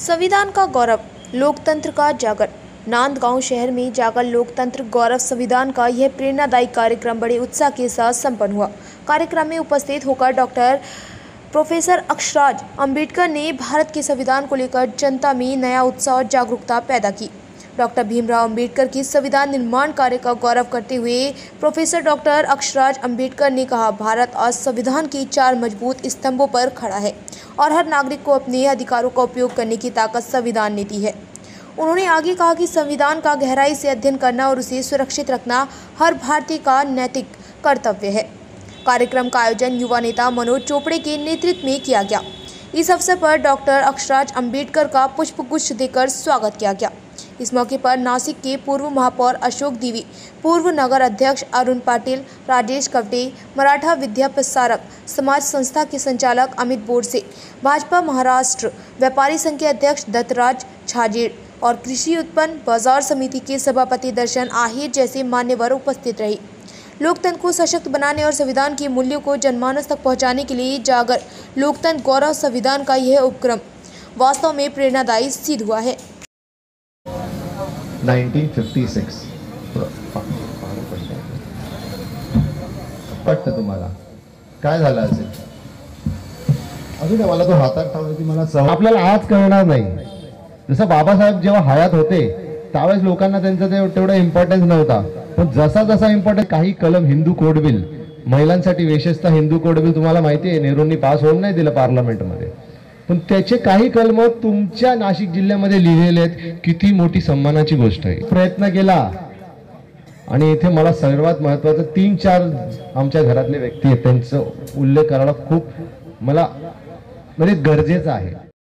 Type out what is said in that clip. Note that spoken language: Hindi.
संविधान का गौरव, लोकतंत्र का जागर। नांदगांव शहर में जागर लोकतंत्र गौरव संविधान का यह प्रेरणादायी कार्यक्रम बड़े उत्साह के साथ संपन्न हुआ। कार्यक्रम में उपस्थित होकर डॉक्टर प्रोफेसर अक्षराज अंबेडकर ने भारत के संविधान को लेकर जनता में नया उत्साह और जागरूकता पैदा की। डॉक्टर भीमराव अंबेडकर की संविधान निर्माण कार्य का गौरव करते हुए प्रोफेसर डॉक्टर अक्षराज अंबेडकर ने कहा, भारत आज संविधान के 4 मजबूत स्तंभों पर खड़ा है और हर नागरिक को अपने अधिकारों का उपयोग करने की ताकत संविधान ने दी है। उन्होंने आगे कहा कि संविधान का गहराई से अध्ययन करना और उसे सुरक्षित रखना हर भारतीय का नैतिक कर्तव्य है। कार्यक्रम का आयोजन युवा नेता मनोज चोपड़े के नेतृत्व में किया गया। इस अवसर पर डॉक्टर अक्षराज अंबेडकर का पुष्पगुच्छ देकर स्वागत किया गया। इस मौके पर नासिक के पूर्व महापौर अशोक दिवी, पूर्व नगर अध्यक्ष अरुण पाटिल, राजेश कवटे, मराठा विद्या प्रसारक समाज संस्था के संचालक अमित बोरसे, भाजपा महाराष्ट्र व्यापारी संघ के अध्यक्ष दत्तराज छाजेड़ और कृषि उत्पन्न बाजार समिति के सभापति दर्शन आहिर जैसे मान्यवर उपस्थित रहे। लोकतंत्र को सशक्त बनाने और संविधान के मूल्यों को जनमानस तक पहुंचाने के लिए जागर लोकतंत्र गौरव संविधान का यह उपक्रम वास्तव में प्रेरणादायी सिद्ध हुआ है। 1956 पटतं तुम्हाला काय झालं असेल अजून मला तो हातात ठेवण्याची मला आपल्याला आज कळणार नाही। जसं बाबासाहेब जेव्हा हयात होते त्यावेळेस लोकांना त्यांचा तेवढा इम्पॉर्टन्स नव्हता, पण जसा जसा इम्पॉर्टन्स काही कलम हिंदू कोड बिल महिलांसाठी विशेषतः हिंदू कोड बिल तुम्हाला माहिती आहे नेहरूंनी पास होऊन नाही दिलं पार्लमेंटमध्ये, पण त्याचे काही कलम तुमच्या नाशिक जिल्ह्यामध्ये लिहिलेले आहेत। किती मोठी सन्मानाची गोष्ट आहे। प्रयत्न केला आणि इथे मला सर्वात महत्त्वाचं 3-4 आमच्या घरातले व्यक्ती आहेत त्यांचा उल्लेख करायला खूप मला म्हणजे गरजेचं आहे।